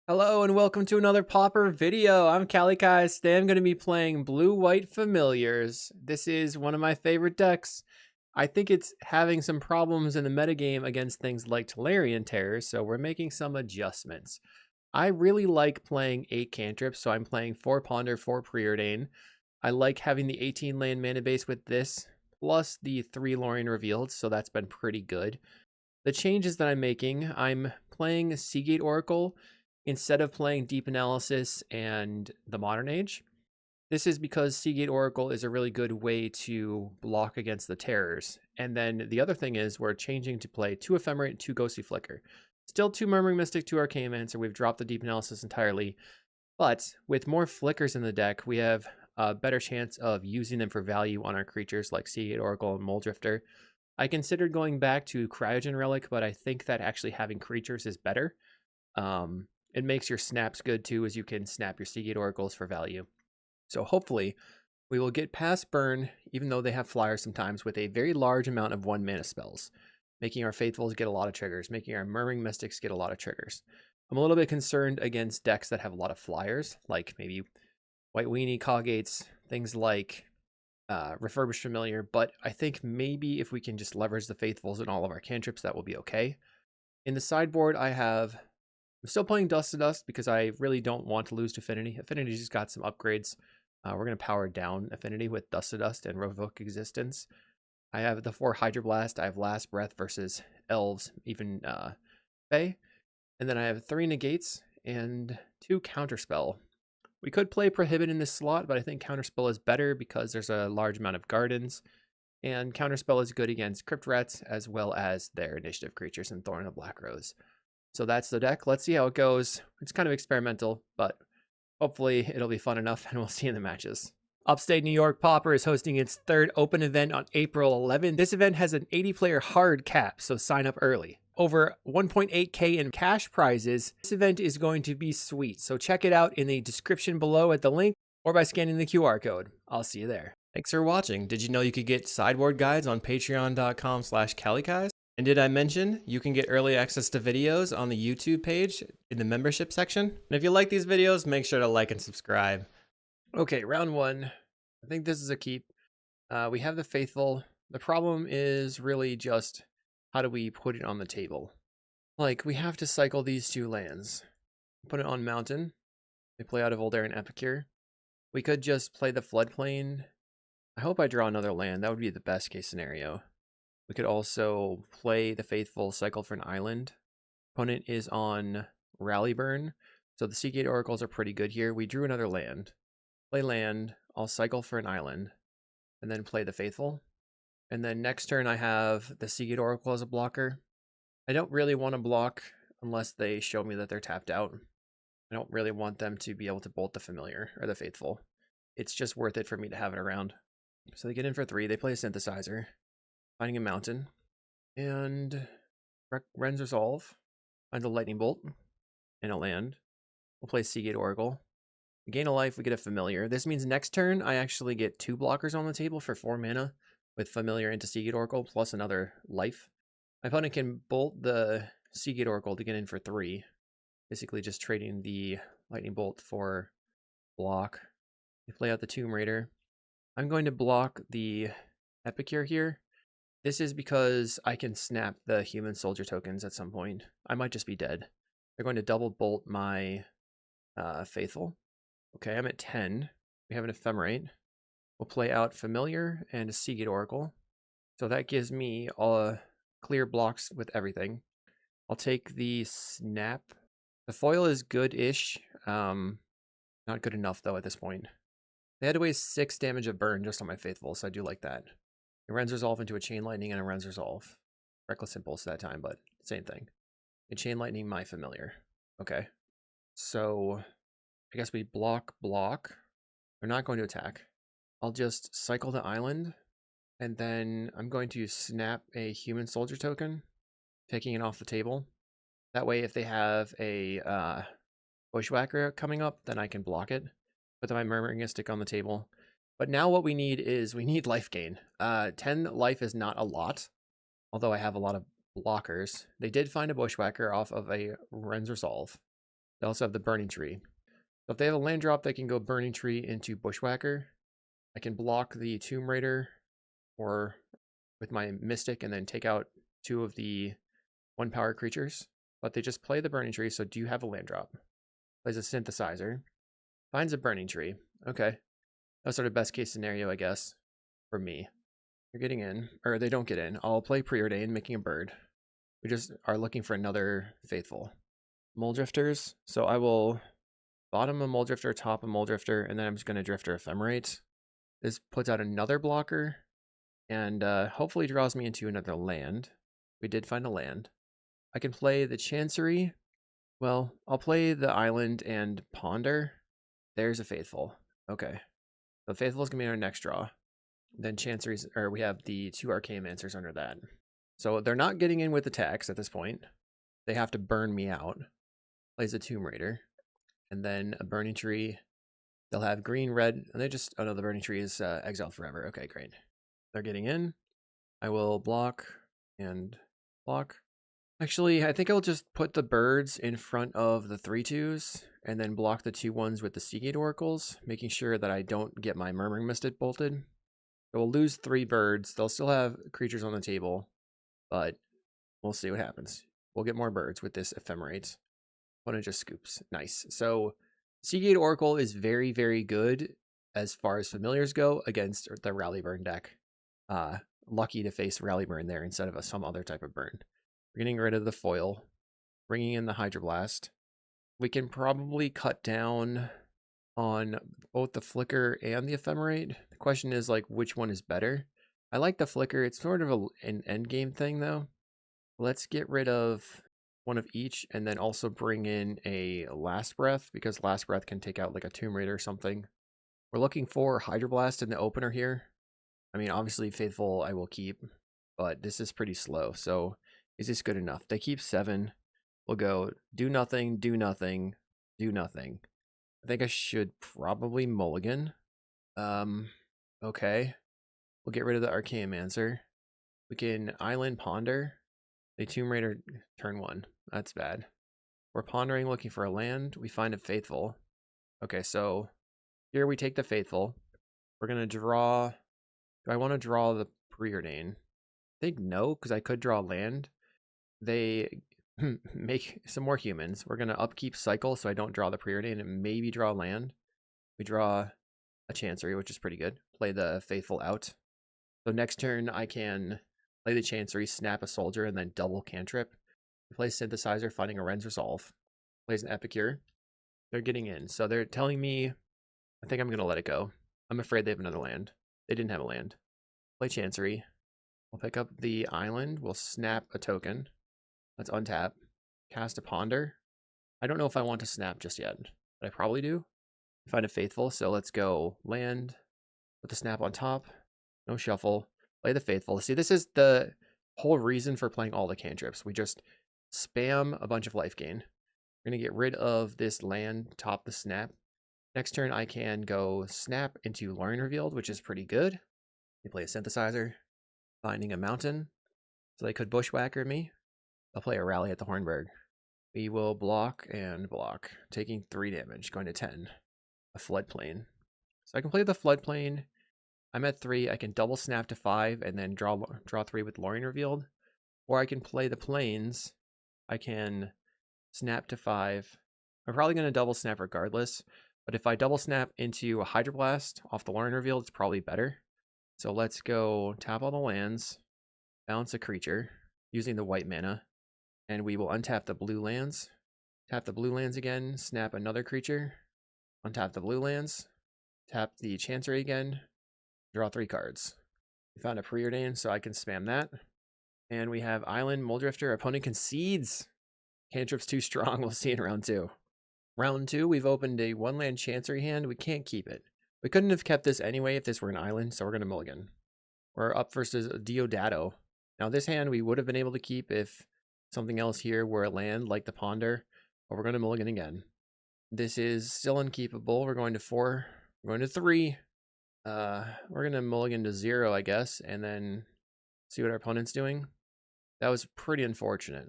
Hello and welcome to another Pauper video. I'm Kalikaiz. Today I'm going to be playing Blue-White Familiars. This is one of my favorite decks. I think it's having some problems in the metagame against things like Tolarian Terrors, so we're making some adjustments. I really like playing 8 cantrips, so I'm playing 4 Ponder, 4 Preordain. I like having the 18 land mana base with this, plus the 3 Lorien Revealed, so that's been pretty good. The changes that I'm making, I'm playing Seagate Oracle instead of playing Deep Analysis and the Modern Age. This is because Seagate Oracle is a really good way to block against the terrors. And then the other thing is we're changing to play 2 Ephemerate and 2 Ghostly Flicker. Still 2 Murmuring Mystic, 2 Archaeomancer. We've dropped the Deep Analysis entirely. But with more flickers in the deck, we have a better chance of using them for value on our creatures like Seagate Oracle and Mulldrifter. I considered going back to Cryogen Relic, but I think that actually having creatures is better. It makes your snaps good too, as you can snap your Seagate Oracles for value. So hopefully we will get past burn, even though they have flyers sometimes, with a very large amount of 1 mana spells, making our Faithfuls get a lot of triggers, making our Murmuring Mystics get a lot of triggers. I'm a little bit concerned against decks that have a lot of flyers, like maybe White Weenie, Coggates, things like Refurbished Familiar, but I think maybe if we can just leverage the Faithfuls in all of our cantrips, that will be okay. In the sideboard, I'm still playing Dust to Dust because I really don't want to lose to Affinity. Affinity just got some upgrades. We're going to power down Affinity with Dust to Dust and Revoke Existence. I have the 4 Hydroblast. I have Last Breath versus Elves, even Fae. And then I have 3 Negates and 2 Counterspell. We could play Prohibit in this slot, but I think Counterspell is better because there's a large amount of Gardens. And Counterspell is good against Crypt Rats as well as their initiative creatures in Thorn of the Black Rose. So that's the deck. Let's see how it goes. It's kind of experimental, but hopefully it'll be fun enough, and we'll see in the matches. Upstate New York Pauper is hosting its 3rd open event on April 11th. This event has an 80-player hard cap, so sign up early. Over 1.8K in cash prizes. This event is going to be sweet, so check it out in the description below at the link or by scanning the QR code. I'll see you there. Thanks for watching. Did you know you could get sideboard guides on patreon.com/Kalikaiz? And did I mention you can get early access to videos on the YouTube page in the membership section? And if you like these videos, make sure to like and subscribe. Okay, round 1. I think this is a keep. We have the Faithful. The problem is really just how do we put it on the table? Like, we have to cycle these 2 lands. Put it on Mountain. They play out of Old and Epicure. We could just play the Floodplain. I hope I draw another land. That would be the best case scenario. We could also play the Faithful, cycle for an island. Opponent is on Rallyburn, so the Seagate Oracles are pretty good here. We drew another land. Play land, I'll cycle for an island, and then play the Faithful. And then next turn I have the Seagate Oracle as a blocker. I don't really want to block unless they show me that they're tapped out. I don't really want them to be able to bolt the Familiar or the Faithful. It's just worth it for me to have it around. So they get in for 3, they play a Synthesizer. Finding a Mountain, and Ren's Resolve, find a Lightning Bolt, and a land. We'll play Seagate Oracle. We gain a life, we get a Familiar. This means next turn, I actually get 2 blockers on the table for 4 mana, with Familiar into Seagate Oracle, plus another life. My opponent can bolt the Seagate Oracle to get in for 3, basically just trading the Lightning Bolt for block. We play out the Tomb Raider. I'm going to block the Epicure here. This is because I can snap the human soldier tokens at some point. I might just be dead. They're going to double bolt my Faithful. Okay, I'm at 10. We have an Ephemerate. We'll play out Familiar and a Seagate Oracle. So that gives me all clear blocks with everything. I'll take the snap. The foil is good-ish. Not good enough, though, at this point. They had to waste 6 damage of burn just on my Faithful, so I do like that. A Ren's Resolve into a Chain Lightning and a Ren's Resolve. Reckless Impulse that time, but same thing. A Chain Lightning, my Familiar. Okay. So, I guess we block. They're not going to attack. I'll just cycle the island, and then I'm going to snap a Human Soldier token, taking it off the table. That way, if they have a Bushwhacker coming up, then I can block it. Put my Murmuring Mystic on the table. But now what we need is, we need life gain. 10 life is not a lot, although I have a lot of blockers. They did find a Bushwhacker off of a Ren's Resolve. They also have the Burning Tree. So if they have a land drop, they can go Burning Tree into Bushwhacker. I can block the Tomb Raider or with my Mystic and then take out 2 of the 1 power creatures. But they just play the Burning Tree, so do you have a land drop? Plays a Synthesizer. Finds a Burning Tree. Okay. That's sort of best case scenario, I guess, for me. They're getting in, or they don't get in. I'll play Preordain, making a bird. We just are looking for another Faithful. Mulldrifters. So I will bottom a Mulldrifter, top a Mulldrifter, and then I'm just going to Drifter Ephemerate. This puts out another blocker, and hopefully draws me into another land. We did find a land. I can play the Chancery. Well, I'll play the Island and Ponder. There's a Faithful. Okay. The Faithful is going to be our next draw. Then Chancery's, or we have the 2 Archaeomancers under that. So they're not getting in with attacks at this point. They have to burn me out. Plays a Tomb Raider. And then a Burning Tree. They'll have green, red, and they just, oh no, the Burning Tree is exiled forever. Okay, great. They're getting in. I will block and block. Actually, I think I'll just put the birds in front of the 3/2s and then block the 2/1s with the Seagate Oracles, making sure that I don't get my Murmuring Mist bolted. So we'll lose 3 birds. They'll still have creatures on the table, but we'll see what happens. We'll get more birds with this Ephemerate. One just scoops. Nice. So Seagate Oracle is very, very good as far as familiars go against the Rally Burn deck. Lucky to face Rally Burn there instead of some other type of burn. We're getting rid of the foil, bringing in the Hydroblast. We can probably cut down on both the Flicker and the Ephemerate. The question is, like, which one is better? I like the Flicker. It's sort of an end game thing, though. Let's get rid of one of each and then also bring in a Last Breath, because Last Breath can take out like a Tomb Raider or something. We're looking for Hydroblast in the opener here. I mean, obviously Faithful I will keep, but this is pretty slow. So is this good enough? They keep 7. We'll go do nothing, do nothing, do nothing. I think I should probably mulligan. Okay. We'll get rid of the Archaeomancer. We can Island Ponder. The Tomb Raider turn 1. That's bad. We're pondering, looking for a land. We find a Faithful. Okay, so here we take the Faithful. We're going to draw. Do I want to draw the Preordain? I think no, because I could draw land. They make some more humans. We're going to upkeep cycle so I don't draw the Preordain and maybe draw land. We draw a Chancery, which is pretty good. Play the Faithful out. So next turn I can play the Chancery, snap a soldier, and then double cantrip. Play Synthesizer, finding a Ren's Resolve. Plays an Epicure. They're getting in. So they're telling me, I think I'm going to let it go. I'm afraid they have another land. They didn't have a land. Play Chancery. We'll pick up the Island. We'll snap a token. Let's untap. Cast a Ponder. I don't know if I want to snap just yet, but I probably do. Find a Faithful. So let's go land. Put the snap on top. No shuffle. Play the Faithful. See, this is the whole reason for playing all the cantrips. We just spam a bunch of life gain. We're going to get rid of this land, top the snap. Next turn, I can go snap into Lorien Revealed, which is pretty good. We play a Synthesizer, finding a mountain. So they could Bushwhacker me. I'll play a Rally at the Hornburg. We will block and block, taking 3 damage, going to 10. A Floodplain. So I can play the Floodplain. I'm at 3. I can double snap to 5 and then draw 3 with Lorien Revealed. Or I can play the Plains. I can snap to 5. I'm probably going to double snap regardless. But if I double snap into a Hydroblast off the Lorien Revealed, it's probably better. So let's go tap all the lands, bounce a creature using the white mana, and we will untap the blue lands. Tap the blue lands again, snap another creature, untap the blue lands, tap the Chancery again, draw 3 cards. We found a Preordain, so I can spam that. And we have Island, Mulldrifter. Opponent concedes. Cantrip's too strong. We'll see in round 2. Round 2, we've opened a 1-land Chancery hand. We can't keep it. We couldn't have kept this anyway if this were an island, so we're going to mulligan. We're up versus Deodato. Now this hand we would have been able to keep if something else here were a land like the Ponder, but we're going to mulligan again. This is still unkeepable. We're going to 4. We're going to 3. We're going to mulligan to 0, I guess, and then see what our opponent's doing. That was pretty unfortunate.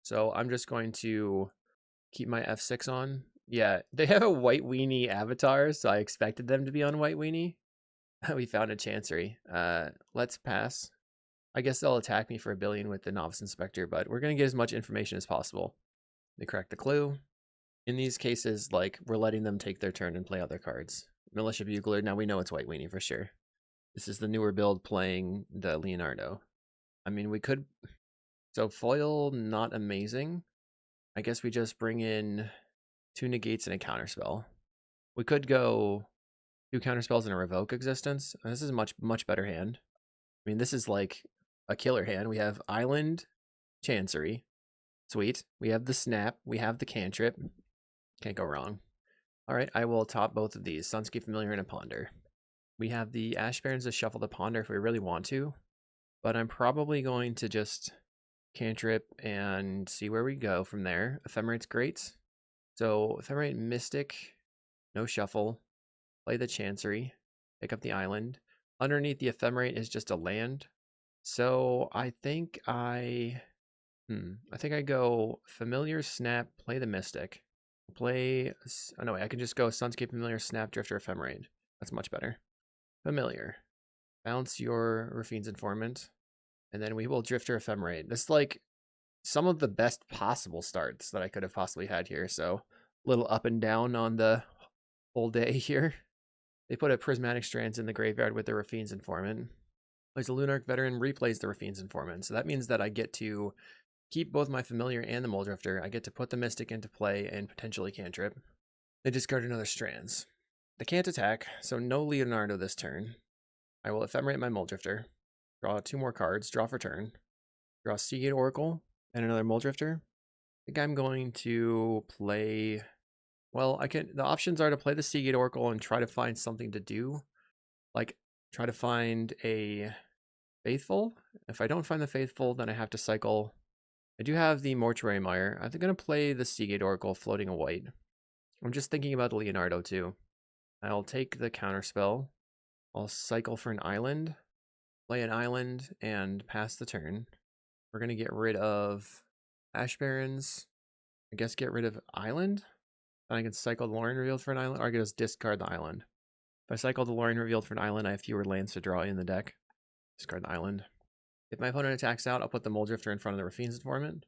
So I'm just going to keep my F6 on. Yeah, they have a white weenie avatar, so I expected them to be on white weenie. We found a chancery. Let's pass. I guess they'll attack me for 1 billion with the novice inspector, but we're going to get as much information as possible. They crack the clue. In these cases, like, we're letting them take their turn and play other cards. Militia Bugler, now we know it's white weenie for sure. This is the newer build playing the Leonardo. I mean, we could... So foil, not amazing. I guess we just bring in 2 negates and a counterspell. We could go 2 counterspells and a revoke existence. This is a much better hand. I mean, this is like a killer hand. We have Island, Chancery. Sweet. We have the Snap. We have the Cantrip. Can't go wrong. All right, I will top both of these. Sunscape Familiar and a Ponder. We have the Ash Barrens to shuffle the Ponder if we really want to, but I'm probably going to just Cantrip and see where we go from there. Ephemerate's great. So Ephemerate Mystic, no shuffle. Play the Chancery, pick up the Island. Underneath the Ephemerate is just a land. So I think I go Familiar, Snap, play the Mystic. Play, oh no, wait, I can just go Sunscape Familiar, Snap, Drifter, Ephemerate. That's much better. Familiar. Bounce your Raffine's Informant. And then we will Drifter, Ephemerate. This is like some of the best possible starts that I could have possibly had here. So a little up and down on the whole day here. They put a Prismatic Strands in the graveyard with the Raffine's Informant. Plays a Lunarch Veteran, replays the Raffine's Informant. So that means that I get to keep both my Familiar and the Mulldrifter. I get to put the Mystic into play and potentially Cantrip. They discard another Strands. They can't attack, so no Leonardo this turn. I will Ephemerate my Mulldrifter. Draw 2 more cards, draw for turn. Draw Seagate Oracle and another Mulldrifter. I think I'm going to play... Well, the options are to play the Seagate Oracle and try to find something to do. Like, try to find a Faithful. If I don't find the Faithful, then I have to cycle. I do have the Mortuary Mire. I'm going to play the Seagate Oracle, floating a white. I'm just thinking about the Leonardo, too. I'll take the Counterspell. I'll cycle for an Island. Play an Island and pass the turn. We're going to get rid of Ash Barrens. I guess get rid of Island. Then I can cycle the Lorien Revealed for an Island, or I can just discard the Island. If I cycle the Lorien Revealed for an Island, I have fewer lands to draw in the deck. Discard the Island. If my opponent attacks out, I'll put the Mulldrifter in front of the Raffine's Informant.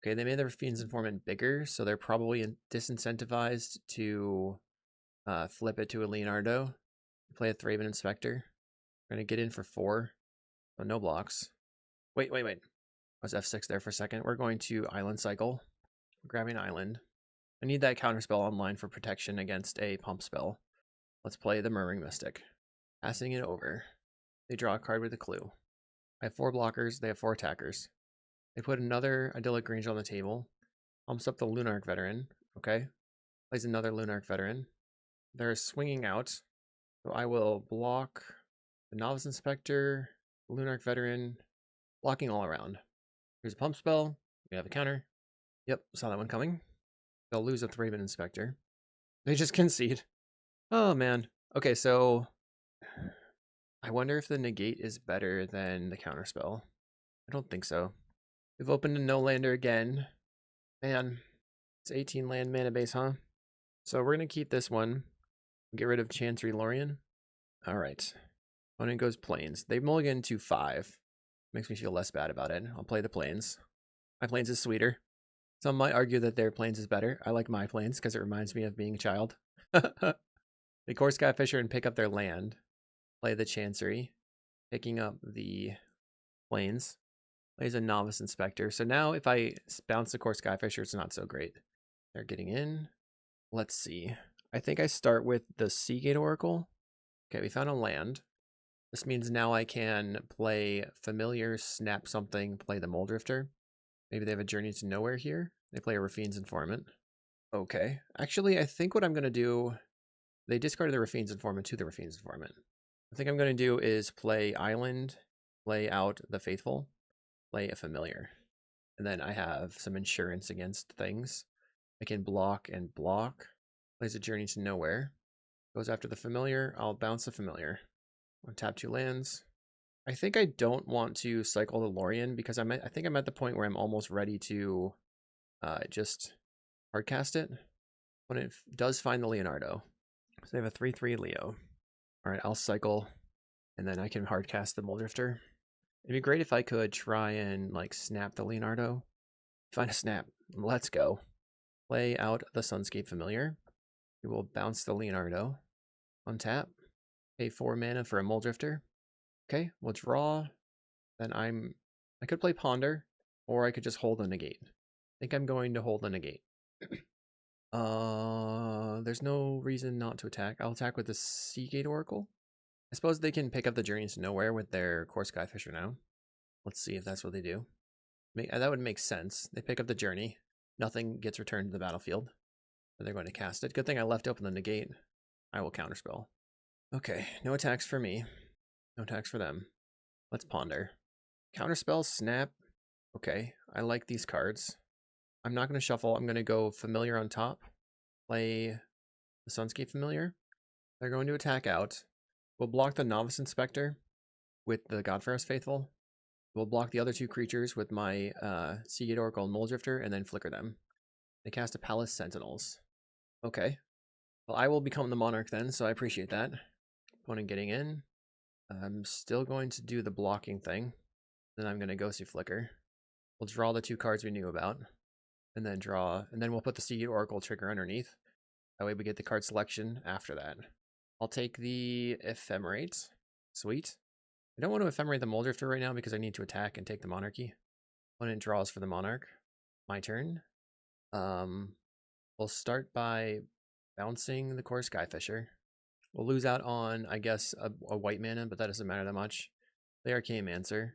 Okay, they made the Raffine's Informant bigger, so they're probably disincentivized to flip it to a Leonardo. Play a Thraben Inspector. We're going to get in for 4. So no blocks. Wait. I was F6 there for a second. We're going to Island Cycle. We're grabbing Island. I need that counterspell online for protection against a pump spell. Let's play the Murmuring Mystic. Passing it over. They draw a card with a clue. I have 4 blockers. They have 4 attackers. They put another Idyllic Grange on the table. Pumps up the Lunarch Veteran. Okay. Plays another Lunarch Veteran. They're swinging out. So I will block the Novice Inspector, Lunarch Veteran, blocking all around. Here's a pump spell. We have a counter. Yep, saw that one coming. They'll lose a Thraben Inspector. They just concede. Oh, man. Okay, so I wonder if the negate is better than the counterspell. I don't think so. We've opened a no-lander again. Man, it's 18 land mana base, huh? So we're going to keep this one. Get rid of Chancery Lorien. All right. Opponent goes Plains. They mulligan to 5. Makes me feel less bad about it. I'll play the Plains. My Plains is sweeter. Some might argue that their Plains is better. I like my Plains because it reminds me of being a child. They core Skyfisher and pick up their land. Play the Chancery. Picking up the Plains. Plays a Novice Inspector. So now if I bounce the core Skyfisher, it's not so great. They're getting in. Let's see. I think I start with the Seagate Oracle. Okay, we found a land. This means now I can play Familiar, Snap something, play the Mulldrifter. Maybe they have a Journey to Nowhere here. They play a Raffine's Informant. Okay. Actually, I think what I'm going to do... They discarded the Raffine's Informant to the Raffine's Informant. I think I'm going to do is play Island, play out the Faithful, play a Familiar. And then I have some insurance against things. I can block and block. Plays a Journey to Nowhere. Goes after the Familiar. I'll bounce the Familiar. I'll tap 2 lands. I think I don't want to cycle the Lorien because I think I'm at the point where I'm almost ready to just hardcast it when it does find the Leonardo. So they have a 3/3 Leo. All right, I'll cycle, and then I can hardcast the Mulldrifter. It'd be great if I could try and like snap the Leonardo. Find a snap. Let's go. Play out the Sunscape Familiar. We will bounce the Leonardo. Untap. Pay 4 mana for a Mulldrifter. Okay, we'll draw. Then I could play Ponder, or I could just hold a negate. I think I'm going to hold a negate. There's no reason not to attack. I'll attack with the Seagate Oracle. I suppose they can pick up the Journey to Nowhere with their Core Skyfisher now. Let's see if that's what they do. That would make sense. They pick up the Journey. Nothing gets returned to the battlefield. So they're going to cast it. Good thing I left open the negate. I will counterspell. Okay, no attacks for me. No attacks for them. Let's Ponder. Counterspell, snap. Okay, I like these cards. I'm not going to shuffle. I'm going to go Familiar on top. Play the Sunscape Familiar. They're going to attack out. We'll block the Novice Inspector with the Godfarer's Faithful. We'll block the other 2 creatures with my Seagate Oracle and Mulldrifter, and then flicker them. They cast a Palace Sentinels. Okay. Well, I will become the Monarch then, so I appreciate that. Opponent getting in. I'm still going to do the blocking thing. Then I'm going to Ghostly Flicker. We'll draw the 2 cards we knew about. And then draw, and then we'll put the Seagate Oracle trigger underneath. That way we get the card selection after that. I'll take the Ephemerate. Sweet. I don't want to Ephemerate the Mulldrifter right now because I need to attack and take the Monarchy. Opponent draws for the Monarch. My turn. We'll start by bouncing the Core Skyfisher. We'll lose out on, I guess, a white mana, but that doesn't matter that much. Play Archaeomancer.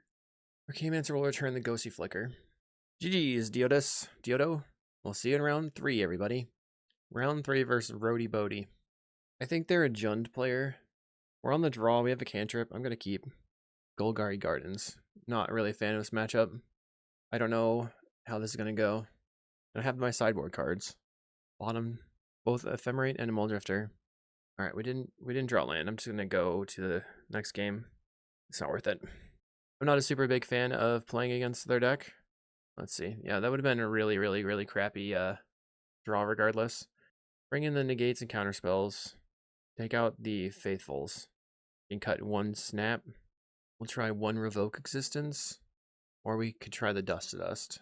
Archaeomancer will return the Ghostly Flicker. GG's, Diodo. We'll see you in round 3, everybody. Round 3 versus Rody Bodie. I think they're a Jund player. We're on the draw. We have a cantrip. I'm going to keep Golgari Gardens. Not really a fan of this matchup. I don't know how this is going to go. I have my sideboard cards. Bottom, both Ephemerate and a Mulldrifter. All right, we didn't draw land. I'm just going to go to the next game. It's not worth it. I'm not a super big fan of playing against their deck. Let's see. Yeah, that would have been a really, really, really crappy draw regardless. Bring in the negates and counterspells. Take out the faithfuls. You can cut 1 snap. We'll try 1 revoke existence. Or we could try the dust to dust.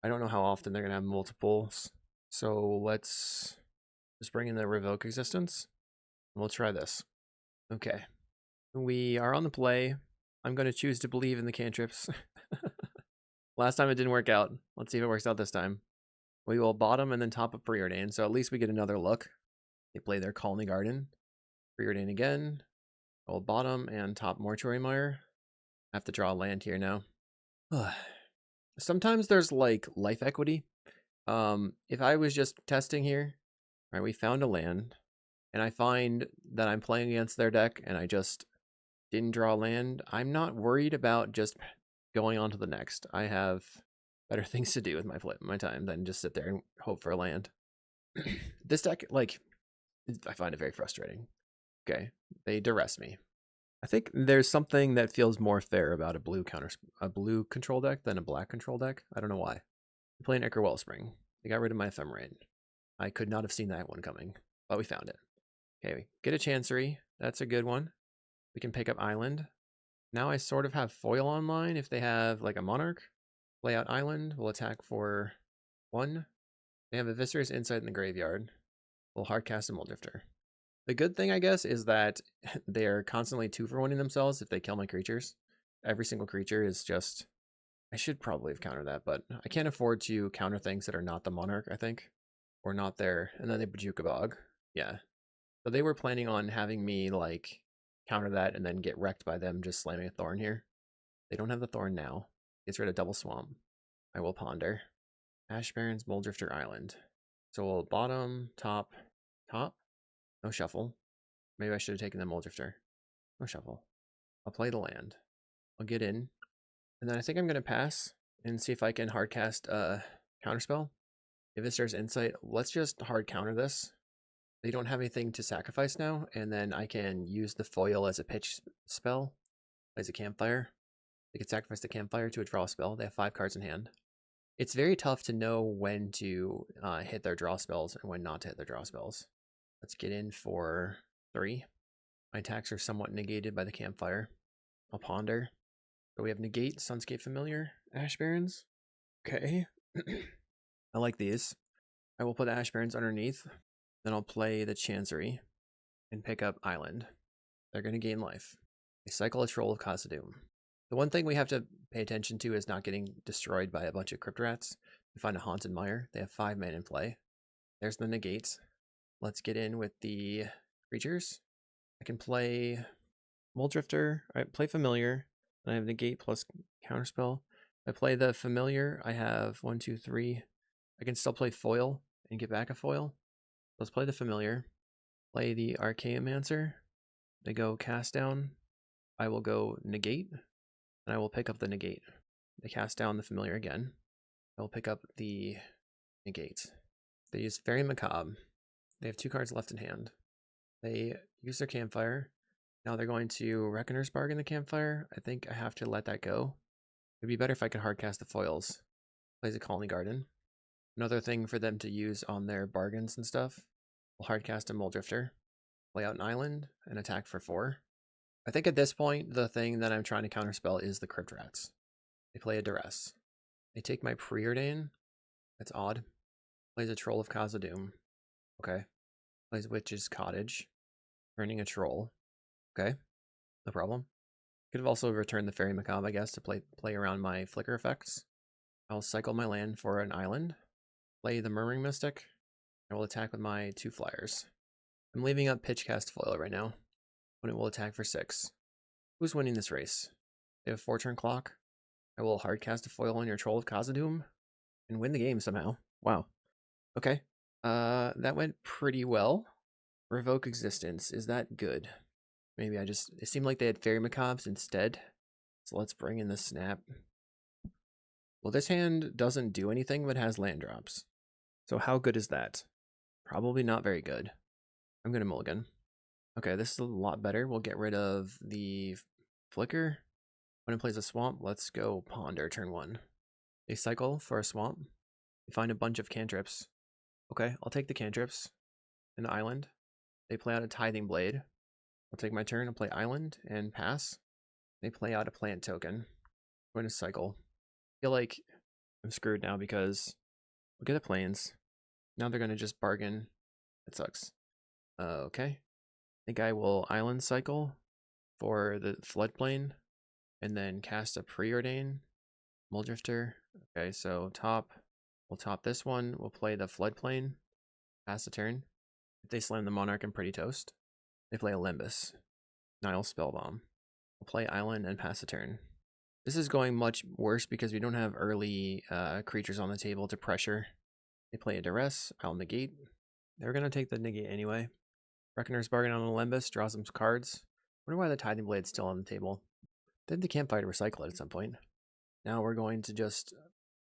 I don't know how often they're going to have multiples. So let's just bring in the revoke existence. And we'll try this. Okay. We are on the play. I'm going to choose to believe in the cantrips. Last time it didn't work out. Let's see if it works out this time. We will bottom and then top of Preordain, so at least we get another look. They play their Colony Garden. Preordain again. We'll bottom and top Mortuary Mire. I have to draw a land here now. Sometimes there's like life equity. If I was just testing here, right, we found a land, and I find that I'm playing against their deck and I just didn't draw land, I'm not worried about just going on to the next. I have better things to do with my time than just sit there and hope for a land. This deck, like, I find it very frustrating. Okay, they duress me. I think there's something that feels more fair about a blue control deck than a black control deck. I don't know why. I'm playing Ichor Wellspring. They got rid of my Ephemerate. I could not have seen that one coming, but we found it. Okay, we get a Chancery. That's a good one. We can pick up Island. Now I sort of have foil online if they have like a Monarch. Play out Island. We'll attack for 1. They have a Viscerous Insight in the graveyard. We'll hardcast a Mulldrifter. The good thing, I guess, is that they're constantly 2-for-1ing themselves if they kill my creatures. Every single creature is just... I should probably have countered that, but I can't afford to counter things that are not the Monarch, I think. Or not there. And then they Bajuka Bog. Yeah. So they were planning on having me, like, counter that and then get wrecked by them just slamming a Thorn here. They don't have the Thorn now. Gets rid of Double Swamp. I will Ponder. Ash Barrens, Mulldrifter Island. So we'll bottom, top. No shuffle. Maybe I should have taken the Mulldrifter. No shuffle. I'll play the land. I'll get in. And then I think I'm going to pass and see if I can hardcast Counterspell. If it starts Insight, let's just hard counter this. They don't have anything to sacrifice now, and then I can use the foil as a pitch spell. Plays a Campfire. They can sacrifice the Campfire to a draw spell. They have 5 cards in hand. It's very tough to know when to hit their draw spells and when not to hit their draw spells. Let's get in for 3. My attacks are somewhat negated by the campfire. I'll ponder. So we have negate, Sunscape Familiar, Ash Barrens. Okay. I like these. I will put Ash Barrens underneath. Then I'll play the Chancery and pick up Island. They're going to gain life. They cycle a Troll of Khazad-dûm. The one thing we have to pay attention to is not getting destroyed by a bunch of Crypt Rats. We find a Haunted Mire. They have 5 men in play. There's the negates. Let's get in with the creatures. I can play Mulldrifter. I play Familiar. I have negate plus counterspell. I play the Familiar. I have 1, 2, 3. I can still play Foil and get back a Foil. Let's play the Familiar. Play the Archaeomancer. They go cast down. I will go negate, and I will pick up the negate. They cast down the Familiar again. I will pick up the negate. They use Fairy Macabre. They have 2 cards left in hand. They use their Campfire. Now they're going to Reckoner's Bargain the Campfire. I think I have to let that go. It'd be better if I could hardcast the foils. Plays a Colony Garden. Another thing for them to use on their bargains and stuff. We'll hardcast a Mulldrifter. Play out an island and attack for 4. I think at this point, the thing that I'm trying to counterspell is the Crypt Rats. They play a Duress. They take my Preordain. That's odd. Plays a Troll of Khazad-dûm. Okay. Plays Witch's Cottage. Turning a Troll. Okay. No problem. Could have also returned the Fairy Macabre, I guess, to play around my flicker effects. I'll cycle my land for an island. Play the Murmuring Mystic. I will attack with my 2 flyers. I'm leaving up Pitchcast Foil right now. When it will attack for 6. Who's winning this race? They have 4-turn clock. I will hardcast a foil on your Troll of Khazad-dûm and win the game somehow. Wow. Okay. That went pretty well. Revoke Existence. Is that good? Maybe it seemed like they had Fairy Macabres instead. So let's bring in the Snap. Well, this hand doesn't do anything but has land drops. So how good is that? Probably not very good. I'm going to mulligan. Okay, this is a lot better. We'll get rid of the Flicker. When it plays a Swamp, let's go Ponder turn 1. They cycle for a Swamp. They find a bunch of cantrips. Okay, I'll take the cantrips and the island. They play out a Tithing Blade. I'll take my turn and play island and pass. They play out a plant token. I'm going to cycle. I feel like I'm screwed now because look at the plains. Now they're going to just bargain. That sucks. Okay. I think I will island cycle for the floodplain and then cast a Preordain. Mulldrifter. Okay, so we'll top this one. We'll play the floodplain. Pass the turn. If they slam the Monarch, I'm pretty toast. They play a Limbus. Nile Spellbomb. We'll play island and pass the turn. This is going much worse because we don't have early creatures on the table to pressure. They play a Duress. I'll negate. They're going to take the negate anyway. Reckoner's Bargain on a Limbus. Draws some cards. Wonder why the Tithing Blade's still on the table. Did the Campfire recycle it at some point? Now we're going to just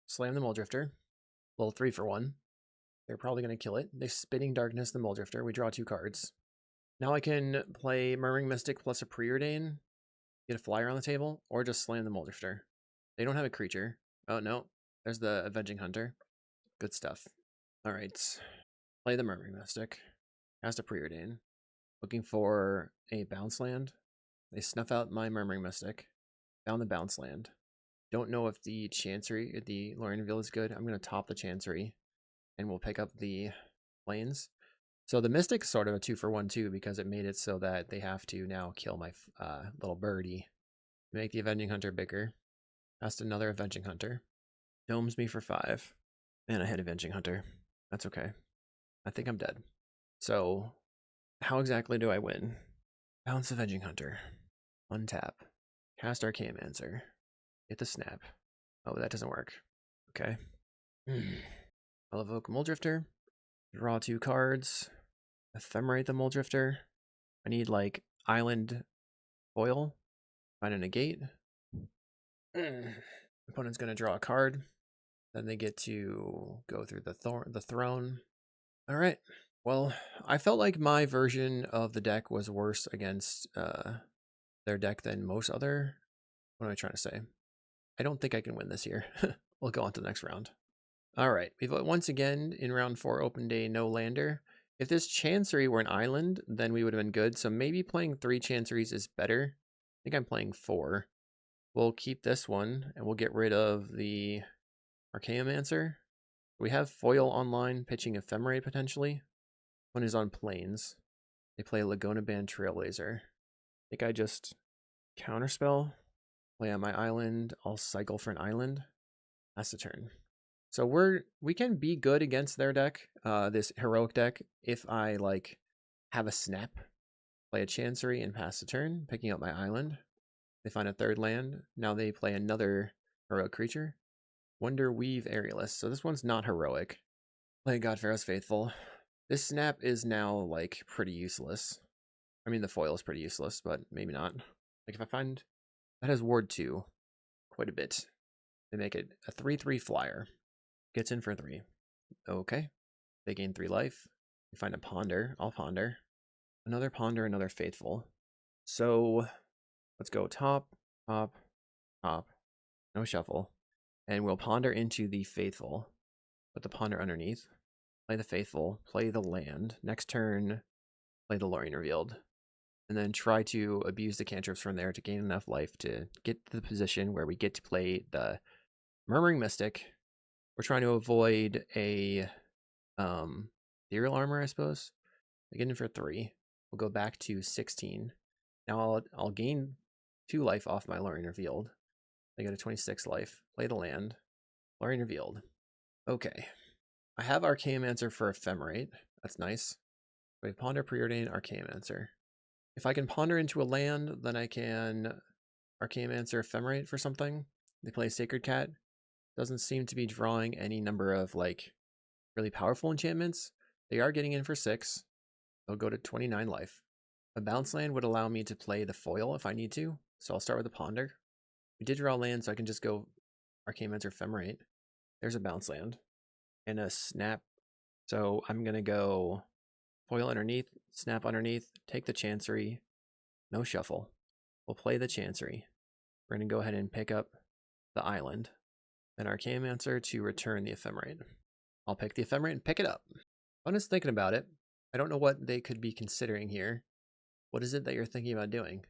slam the Mulldrifter. Little 3 for 1. They're probably going to kill it. They Spitting Darkness the Mulldrifter. We draw 2 cards. Now I can play Murmuring Mystic plus a Preordain. Get a flyer on the table. Or just slam the Mulldrifter. They don't have a creature. Oh no. There's the Avenging Hunter. Good stuff. Alright. Play the Murmuring Mystic. Cast a Preordain. Looking for a bounce land. They snuff out my Murmuring Mystic. Found the bounce land. Don't know if the Chancery, the Lorien Reveal is good. I'm going to top the Chancery. And we'll pick up the plains. So the Mystic's sort of a 2 for 1 too, because it made it so that they have to now kill my little birdie. Make the Avenging Hunter bigger. Cast another Avenging Hunter. Domes me for 5. And I hit Avenging Hunter. That's okay. I think I'm dead. So how exactly do I win? Bounce Avenging Hunter. Untap. Cast Archaeomancer. Hit the Snap. Oh, that doesn't work. Okay. I'll evoke Mulldrifter. Draw 2 cards. Ephemerate the Mulldrifter. I need like island foil. Find a negate. Opponent's going to draw a card. Then they get to go through the throne. All right. Well, I felt like my version of the deck was worse against their deck than most other. What am I trying to say? I don't think I can win this here. We'll go on to the next round. All right, we've once again in round 4 open day no lander. If this Chancery were an island, then we would have been good. So maybe playing 3 Chanceries is better. I think I'm playing 4. We'll keep this one and we'll get rid of the Archaeomancer. We have foil online pitching ephemerate potentially. One is on plains. They play Laguna Band Trailblazer. I think I just counterspell, play on my island. I'll cycle for an island. That's the turn. So we can be good against their deck, this heroic deck, if I like have a snap, play a Chancery and pass the turn, picking up my island. They find a 3rd land. Now they play another heroic creature. Wonder Weave Aerialist. So this one's not heroic. Play God Pharaoh's Faithful. This snap is now like pretty useless. I mean the foil is pretty useless, but maybe not. Like if I find that has ward 2 quite a bit. They make it a 3/3 flyer. Gets in for 3. Okay. They gain 3 life. We find a Ponder. I'll Ponder. Another Ponder, another Faithful. So let's go top, top, top. No shuffle. And we'll Ponder into the Faithful. Put the Ponder underneath. Play the Faithful. Play the land. Next turn, play the Lorien Revealed. And then try to abuse the cantrips from there to gain enough life to get to the position where we get to play the Murmuring Mystic. We're trying to avoid a ethereal armor, I suppose. I get in for 3. We'll go back to 16. Now I'll gain 2 life off my Lorien Revealed. I get a 26 life. Play the land. Lorien Revealed. Okay. I have Archaeomancer for Ephemerate. That's nice. We have Ponder, Preordain, Archaeomancer. If I can Ponder into a land, then I can Archaeomancer Ephemerate for something. They play Sacred Cat. Doesn't seem to be drawing any number of like really powerful enchantments. They are getting in for 6. They'll go to 29 life. A bounce land would allow me to play the foil if I need to. So I'll start with a Ponder. We did draw land, so I can just go Archaeomancer Ephemerate. There's a bounce land. And a snap. So I'm going to go foil underneath, snap underneath, take the Chancery. No shuffle. We'll play the Chancery. We're going to go ahead and pick up the island. Then Archaeomancer to return the Ephemerate. I'll pick the Ephemerate and pick it up. I'm just thinking about it. I don't know what they could be considering here. What is it that you're thinking about doing?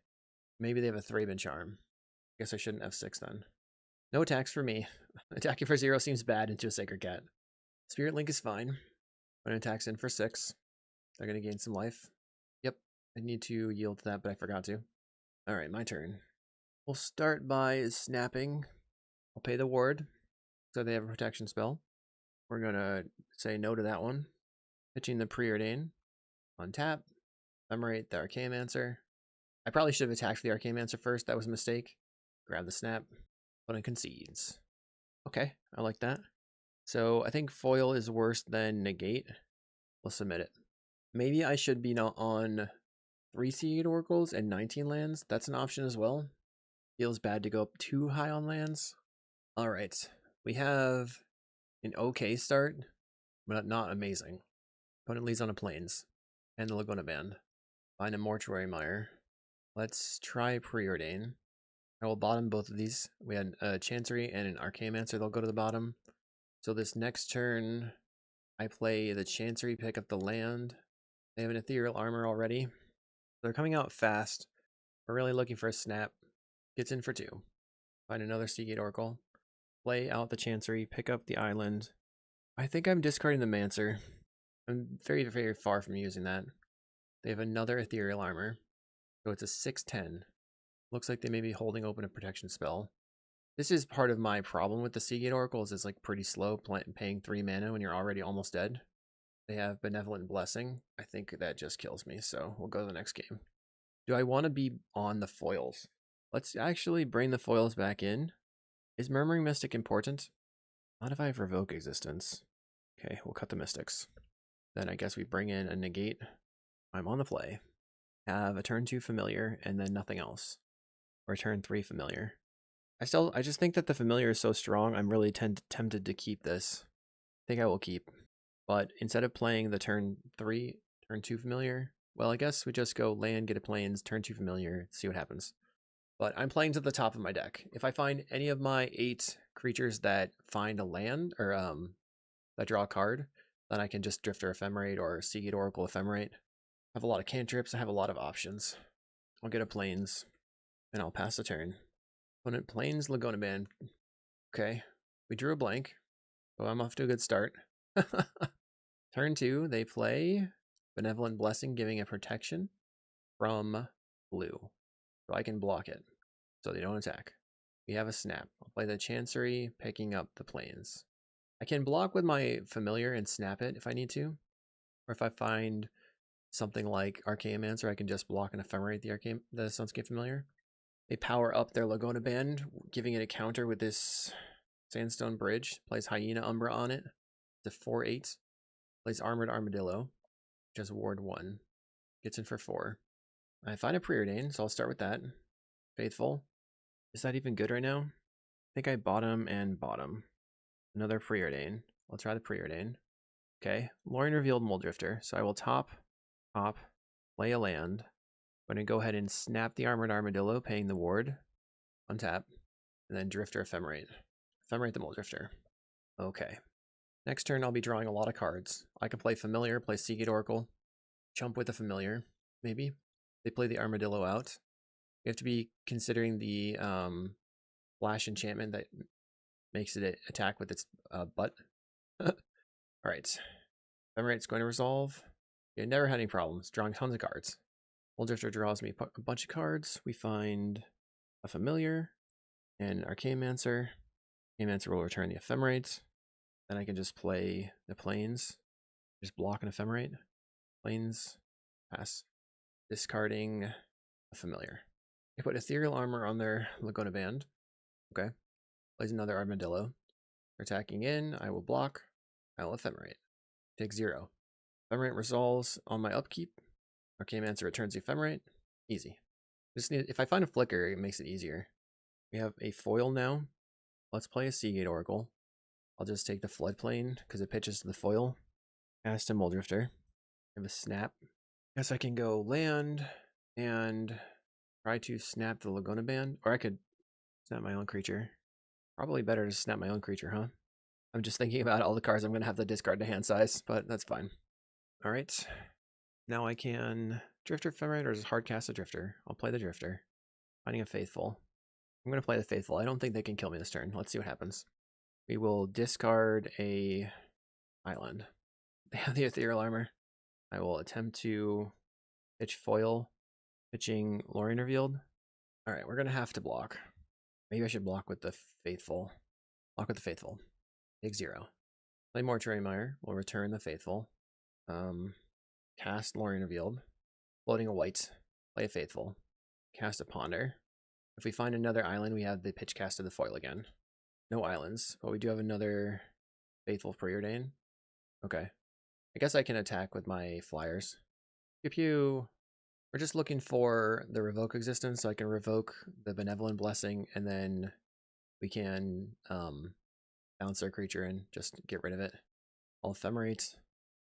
Maybe they have a Thraben Charm. I guess I shouldn't have 6 then. No attacks for me. Attacking for 0 seems bad into a Sacred Cat. Spirit Link is fine. When it attacks in for 6, they're going to gain some life. Yep, I need to yield to that, but I forgot to. Alright, my turn. We'll start by snapping. I'll pay the ward, so they have a protection spell. We're going to say no to that one. Pitching the Preordain. On tap. Ephemerate the Archaeomancer. I probably should have attacked the Archaeomancer first. That was a mistake. Grab the snap. Opponent concedes. Okay, I like that. So I think foil is worse than negate. We'll submit it. Maybe I should be on 3 Seagate Oracles and 19 lands. That's an option as well. Feels bad to go up too high on lands. Alright, we have an okay start, but not amazing. Opponent leads on a plains. And the Laguna Band. Find a Mortuary Mire. Let's try Preordain. I will bottom both of these. We had a Chancery and an Archaeomancer. They'll go to the bottom. So this next turn, I play the Chancery, pick up the land. They have an Ethereal Armor already. They're coming out fast. We're really looking for a snap. Gets in for 2. Find another Seagate Oracle. Play out the Chancery, pick up the island. I think I'm discarding the Mancer. I'm very, very far from using that. They have another Ethereal Armor. So it's a 6/10. Looks like they may be holding open a protection spell. This is part of my problem with the Seagate Oracles. It's like pretty slow paying 3 mana when you're already almost dead. They have Benevolent Blessing. I think that just kills me, so we'll go to the next game. Do I want to be on the foils? Let's actually bring the foils back in. Is Murmuring Mystic important? Not if I have Revoke Existence. Okay, we'll cut the Mystics. Then I guess we bring in a negate. I'm on the play. Have a turn 2 familiar and then nothing else. Or turn 3 familiar. I just think that the familiar is so strong, I'm really tempted to keep this. I think I will keep. But instead of playing the turn 3, turn 2 familiar, well, I guess we just go land, get a plains, turn 2 familiar, see what happens. But I'm playing to the top of my deck. If I find any of my 8 creatures that find a land, or I draw a card, then I can just Drifter Ephemerate or Seagate Oracle Ephemerate. I have a lot of cantrips, I have a lot of options. I'll get a Plains, and I'll pass the turn. Opponent Plains, Laguna Band. Okay, we drew a blank, so I'm off to a good start. Turn 2, they play Benevolent Blessing, giving a protection from blue. So I can block it, so they don't attack. We have a snap. I'll play the Chancery, picking up the Plains. I can block with my Familiar and snap it if I need to. Or if I find something like Archaeomancer, I can just block and Ephemerate the Sunscape Familiar. They power up their Laguna Band, giving it a counter with this Sandstone Bridge. Plays Hyena Umbra on it. It's a 4/8. Plays Armored Armadillo. Just Ward 1. Gets in for 4. I find a Preordain, so I'll start with that. Faithful. Is that even good right now? I think I bottom and bottom. Another Preordain. I'll try the Preordain. Okay. Lorien revealed Mulldrifter, so I will top, play a land. I'm going to go ahead and snap the Armored Armadillo, paying the ward. Untap. And then Drifter Ephemerate. Ephemerate the Mulldrifter. Okay. Next turn, I'll be drawing a lot of cards. I can play Familiar, play Seagate Oracle, chump with the Familiar, maybe. They play the Armadillo out. You have to be considering the Flash enchantment that makes it attack with its butt. Alright. Ephemerate's going to resolve. Yeah, never had any problems. Drawing tons of cards. Mulldrifter draws me a bunch of cards. We find a Familiar and Archaeomancer. Archaeomancer will return the Ephemerate. Then I can just play the Plains. Just block an Ephemerate. Plains. Pass. Discarding a Familiar. They put Ethereal Armor on their Laguna Band. Okay. Plays another Armadillo. Attacking in, I will block. I will Ephemerate. Take 0. Ephemerate resolves on my upkeep. Archaeomancer returns the Ephemerate. Easy. Just need, if I find a flicker, it makes it easier. We have a foil now. Let's play a Seagate Oracle. I'll just take the Floodplain because it pitches to the foil. Cast a Mulldrifter. I have a snap. Guess I can go land and try to snap the Laguna Band. Or I could snap my own creature. Probably better to snap my own creature, huh? I'm just thinking about all the cards I'm going to have to discard to hand size, but that's fine. Alright. Now I can Drifter Ephemerate or just hard cast a Drifter. I'll play the Drifter. Finding a Faithful. I'm going to play the Faithful. I don't think they can kill me this turn. Let's see what happens. We will discard a island. They have the Ethereal Armor. I will attempt to pitch foil. Pitching Lorien Revealed. Alright, we're going to have to block. Maybe I should block with the Faithful. Block with the Faithful. Take 0. Play Mortuary Mire. We'll return the Faithful. Cast Lorien Revealed. Floating a white. Play a Faithful. Cast a Ponder. If we find another island, we have the pitch cast of the foil again. No islands, but we do have another Faithful Preordain. Okay. I guess I can attack with my flyers. Pew pew. We're just looking for the revoke existence, so I can revoke the Benevolent Blessing, and then we can bounce our creature and just get rid of it. I'll Ephemerate.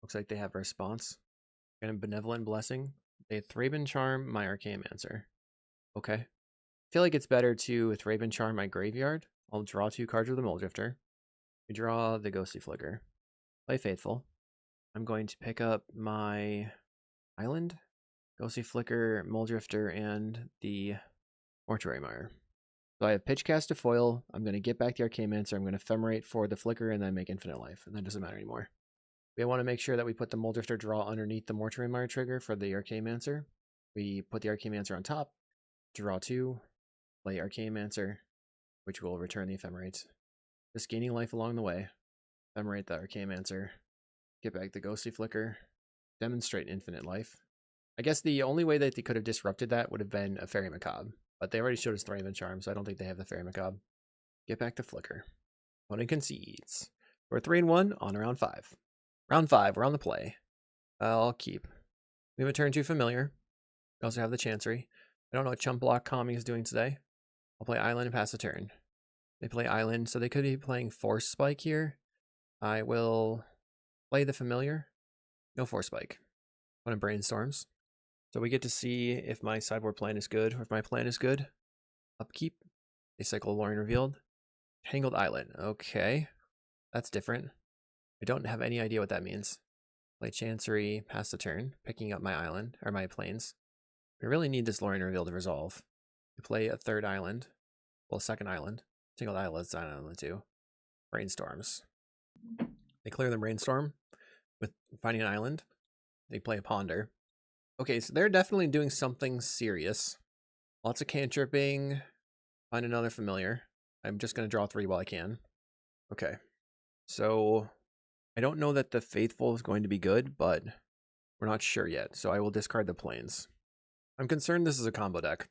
Looks like they have a response. And a Benevolent Blessing. They Thraben Charm my Archaeomancer. Okay. I feel like it's better to Thraben Charm my graveyard. I'll draw 2 cards with the Mulldrifter. We draw the Ghostly Flicker. Play Faithful. I'm going to pick up my island, Ghostly Flicker, Mulldrifter, and the Mortuary Mire. So I have pitch cast to foil. I'm going to get back the Archaeomancer. I'm going to Ephemerate for the Flicker and then make Infinite Life. And that doesn't matter anymore. We want to make sure that we put the Mulldrifter draw underneath the Mortuary Mire trigger for the Archaeomancer. We put the Archaeomancer on top, draw 2, play Archaeomancer, which will return the Ephemerate. Just gaining life along the way. Ephemerate the Archaeomancer. Get back the Ghostly Flicker. Demonstrate Infinite Life. I guess the only way that they could have disrupted that would have been a Fairy Macabre. But they already showed us Thraben Charm, so I don't think they have the Fairy Macabre. Get back to Flicker. Opponent concedes. We're 3-1 on round 5. Round 5, we're on the play. I'll keep. We have a turn 2 Familiar. We also have the Chancery. I don't know what Chump Block Calming is doing today. I'll play Island and pass the turn. They play Island, so they could be playing Force Spike here. I will play the Familiar. No Force Spike. Opponent Brainstorms. So we get to see if my sideboard plan is good, or if my plan is good. Upkeep. They cycle Lorien Revealed. Tangled Island. Okay. That's different. I don't have any idea what that means. Play Chancery, pass the turn, picking up my island, or my plains. We really need this Lorien reveal to resolve. We play a third island. Well, a second island. Single island too. Brainstorms. They clear the brainstorm with finding an island. They play a ponder. Okay, so they're definitely doing something serious. Lots of cantripping. Find another familiar. I'm just going to draw 3 while I can. Okay. So I don't know that the Faithful is going to be good, but we're not sure yet. So I will discard the plains. I'm concerned this is a combo deck.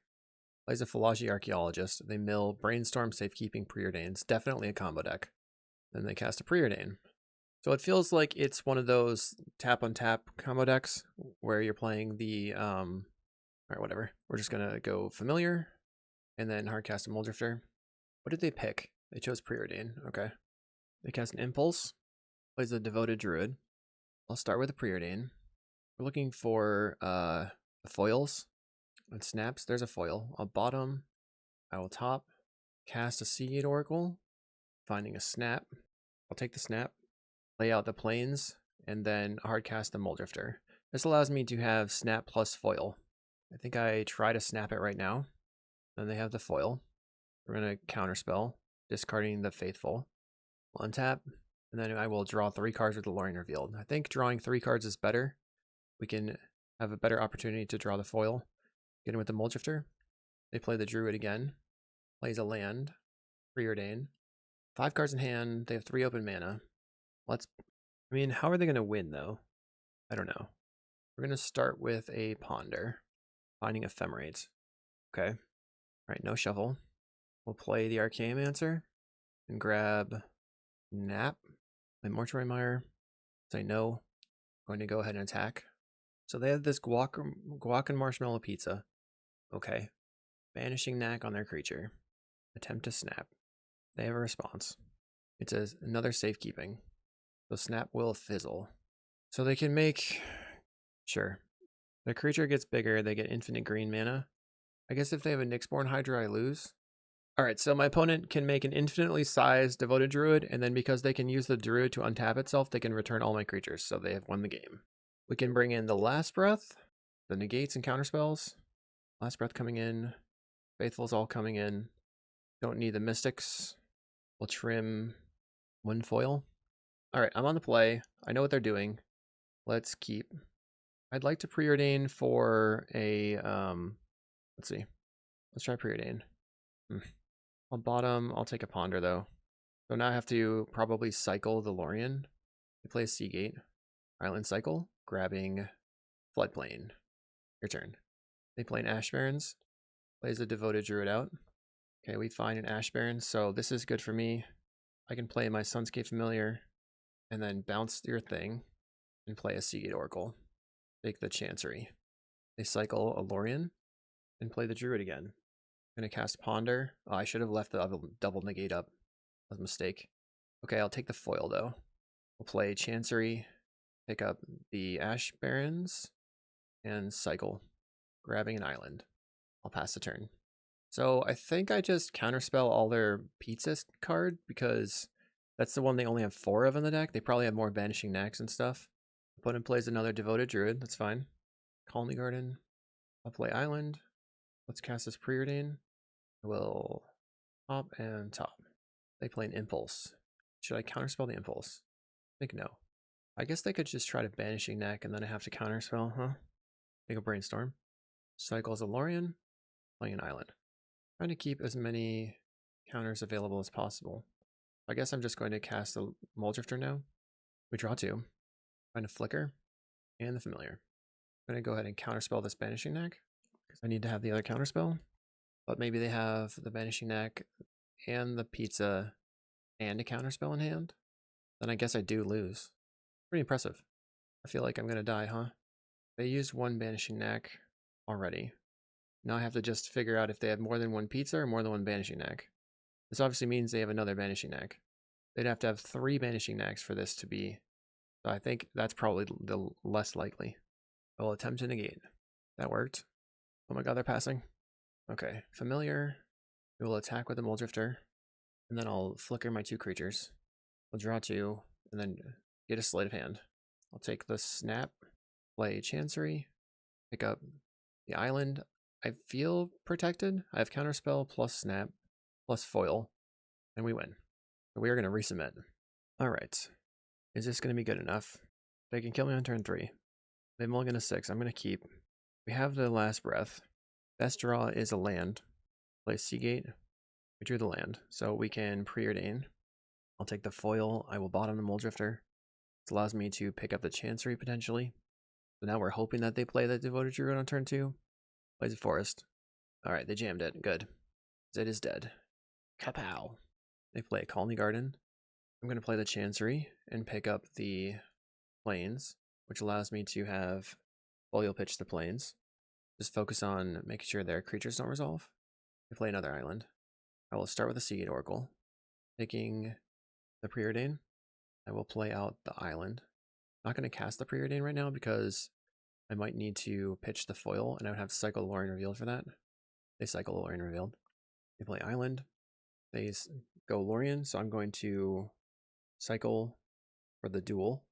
Plays a Philology Archaeologist. They mill Brainstorm, Safekeeping, Preordains. Definitely a combo deck. Then they cast a Preordain. So it feels like it's one of those tap on tap combo decks where you're playing the all right, whatever. We're just gonna go familiar and then hard cast a Mulldrifter. What did they pick? They chose Preordain. Okay. They cast an Impulse. Plays a Devoted Druid. I'll start with a Preordain. We're looking for the foils and snaps. There's a foil. I'll bottom. I will top. Cast a Seagate Oracle. Finding a snap. I'll take the snap. Lay out the plains, and then hard cast the Mulldrifter. This allows me to have snap plus foil. I think I try to snap it right now. Then they have the foil. We're going to counterspell, discarding the Faithful. We'll untap, and then I will draw 3 cards with the Lorien revealed. I think drawing 3 cards is better. We can have a better opportunity to draw the foil. Get in with the Mulldrifter. They play the Druid again. Plays a land. Preordain. 5 cards in hand. They have 3 open mana. I mean, how are they going to win, though? I don't know. We're going to start with a ponder. Finding ephemerate. Okay. All right, no shuffle. We'll play the Archaeomancer and grab Nap. Play Mortuary Mire. Say no. Going to go ahead and attack. So they have this guac and marshmallow pizza. Okay. Banishing Knack on their creature. Attempt to snap. They have a response. It says another safekeeping. So snap will fizzle. So they can make... Sure. Their creature gets bigger, they get infinite green mana. I guess if they have a Nyxborn Hydra, I lose. Alright, so my opponent can make an infinitely sized Devoted Druid, and then because they can use the Druid to untap itself, they can return all my creatures, so they have won the game. We can bring in the Last Breath, the negates and counterspells. Last Breath coming in. Faithful's all coming in. Don't need the Mystics. We'll trim 1 foil. Alright, I'm on the play. I know what they're doing. Let's keep. I'd like to Preordain for a, let's see. Let's try Preordain. On bottom, I'll take a Ponder, though. So now I have to probably cycle the Lorien. We play a Seagate. Island cycle, grabbing Floodplain. Your turn. They play an Ash Barrens. Plays a Devoted Druid out. Okay, we find an Ash Barrens, so this is good for me. I can play my Sunscape Familiar, and then bounce your thing, and play a Seagate Oracle. Take the Chancery. They cycle a Lorien, and play the Druid again. I'm going to cast Ponder. Oh, I should have left the double negate up. That was a mistake. Okay, I'll take the foil, though. We'll play Chancery, pick up the Ash Barrens, and cycle, grabbing an island. I'll pass the turn. So I think I just counterspell all their pizza card, because that's the one they only have 4 of in the deck. They probably have more Banishing Knacks and stuff. Opponent plays another Devoted Druid. That's fine. Golgari Garden. I'll play Island. Let's cast this Preordain. I will top and top. They play an Impulse. Should I counterspell the Impulse? I think no. I guess they could just try to Banishing Knack and then I have to counterspell, huh? Take a Brainstorm. Cycles a Lorien. Playing an Island. Trying to keep as many counters available as possible. I guess I'm just going to cast the Mulldrifter now. We draw 2. Find a Flicker and the Familiar. I'm going to go ahead and counterspell this Banishing Knack because I need to have the other counterspell. But maybe they have the Banishing Knack and the pizza and a counterspell in hand. Then I guess I do lose. Pretty impressive. I feel like I'm going to die, huh? They used 1 Banishing Knack already. Now I have to just figure out if they have more than 1 pizza or more than 1 Banishing Knack. This obviously means they have another Banishing Knack. They'd have to have 3 Banishing Knacks for this to be. So I think that's probably the less likely. I will attempt to negate. That worked. Oh my god, they're passing. Okay, Familiar. We will attack with the Mulldrifter. And then I'll flicker my 2 creatures. I'll draw 2, and then get a sleight of hand. I'll take the snap, play Chancery, pick up the island. I feel protected. I have counterspell plus snap plus foil, and we win. So we are going to resubmit. All right. Is this going to be good enough? They can kill me on turn 3. They mulligan a 6. I'm going to keep. We have the last breath. Best draw is a land. Play Seagate. We drew the land, so we can preordain. I'll take the foil. I will bottom the Mulldrifter. This allows me to pick up the Chancery potentially. So now we're hoping that they play the Devoted Druid on turn 2. Plays a Forest. Alright, they jammed it. Good. It is dead. Kapow. They play a Colony Garden. I'm going to play the Chancery and pick up the Plains, which allows me to have Foil pitch the Plains. Just focus on making sure their creatures don't resolve. They play another island. I will start with a Seagate Oracle. Taking the Preordain, I will play out the island. I'm not going to cast the Preordain right now because I might need to pitch the foil, and I would have to cycle Lorien Revealed for that. They cycle Lorien Revealed. They play island. They go Lorien, so I'm going to cycle for the duel,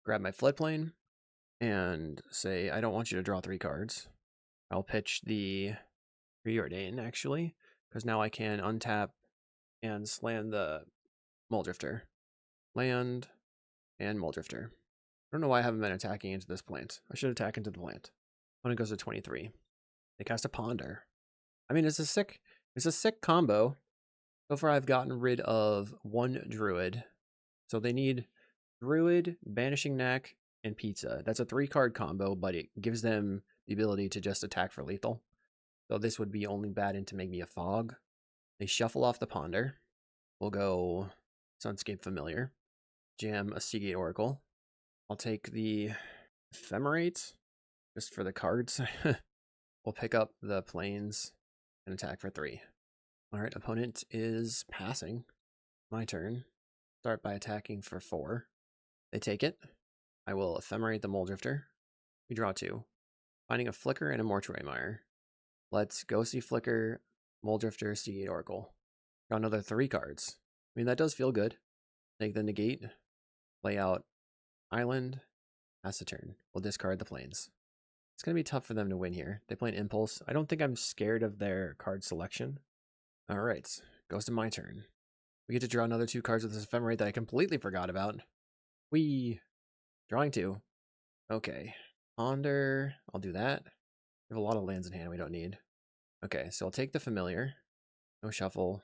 grab my floodplain, and say, I don't want you to draw 3 cards. I'll pitch the Preordain, actually, because now I can untap and slam the Mulldrifter. Land and Mulldrifter. I don't know why I haven't been attacking into this plant. I should attack into the plant. Opponent goes to 23. They cast a Ponder. I mean, it's a sick combo. So far, I've gotten rid of 1 Druid. So they need Druid, Banishing Knack, and Pizza. That's a 3-card combo, but it gives them the ability to just attack for lethal. So this would be only bad into make me a Fog. They shuffle off the Ponder. We'll go Sunscape Familiar. Jam a Seagate Oracle. I'll take the Ephemerate just for the cards. We'll pick up the Plains and attack for 3. Alright, opponent is passing. My turn. Start by attacking for 4. They take it. I will Ephemerate the Mulldrifter. We draw 2. Finding a Flicker and a Mortuary Mire. Let's go see Flicker, Mulldrifter, Seagate Oracle. Draw another 3 cards. I mean, that does feel good. Take the negate. Play out island. Pass the turn. We'll discard the Plains. It's going to be tough for them to win here. They play an Impulse. I don't think I'm scared of their card selection. Alright, goes to my turn. We get to draw another 2 cards with this Ephemerate that I completely forgot about. Drawing 2. Okay. Ponder. I'll do that. We have a lot of lands in hand we don't need. Okay, so I'll take the Familiar. No shuffle.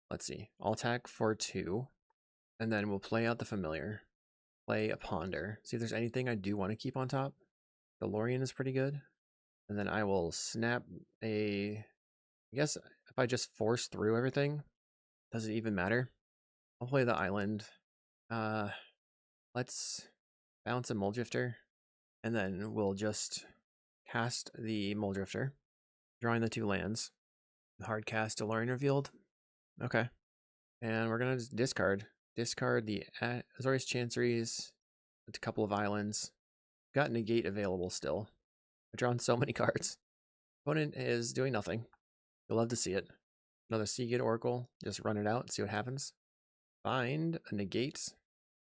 Let's see. I'll attack for 2. And then we'll play out the Familiar. Play a Ponder. See if there's anything I do want to keep on top. The Lorien is pretty good. And then I will snap a... I guess if I just force through everything, does it even matter? I'll play the island. Let's bounce a Mulldrifter. And then we'll just cast the Mulldrifter. Drawing the 2 lands. Hard cast a Lorien Revealed. Okay. And we're going to just discard. Discard the Azorius Chanceries. A couple of islands. Got negate available still. I've drawn so many cards. Opponent is doing nothing. You'll love to see it. Another Seagate Oracle. Just run it out and see what happens. Find a negate.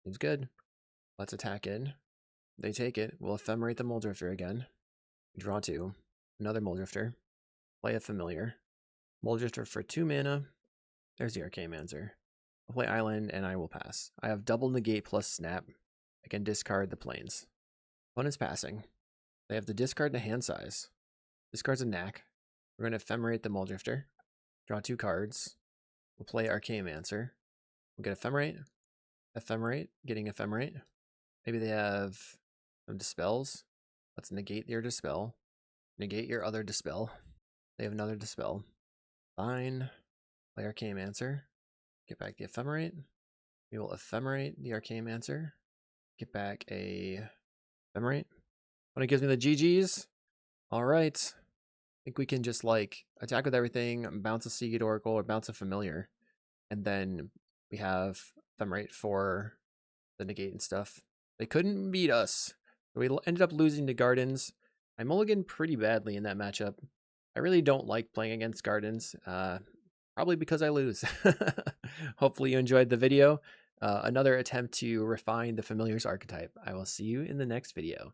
Seems good. Let's attack in. They take it. We'll Ephemerate the Mulldrifter again. Draw 2. Another Mulldrifter. Play a Familiar. Mulldrifter for 2 mana. There's the Archaeomancer. I'll play island and I will pass. I have double negate plus snap. I can discard the Plains. Opponent's passing. They have the discard to hand size. Discard's a Knack. We're going to Ephemerate the Mulldrifter. Draw 2 cards. We'll play Archaeomancer. We'll get Ephemerate. Ephemerate. Getting Ephemerate. Maybe they have some Dispels. Let's negate your Dispel. Negate your other Dispel. They have another Dispel. Fine. Play Archaeomancer. Get back the Ephemerate. We will Ephemerate the Archaeomancer. Get back a Ephemerate. When it gives me the GGs. Alright. I think we can just like attack with everything, bounce a Seagate Oracle or bounce a Familiar. And then we have Ephemerate for the negate and stuff. They couldn't beat us. We ended up losing to Gardens. I mulliganed pretty badly in that matchup. I really don't like playing against Gardens. Probably because I lose. Hopefully you enjoyed the video. another attempt to refine the Familiars archetype. I will see you in the next video.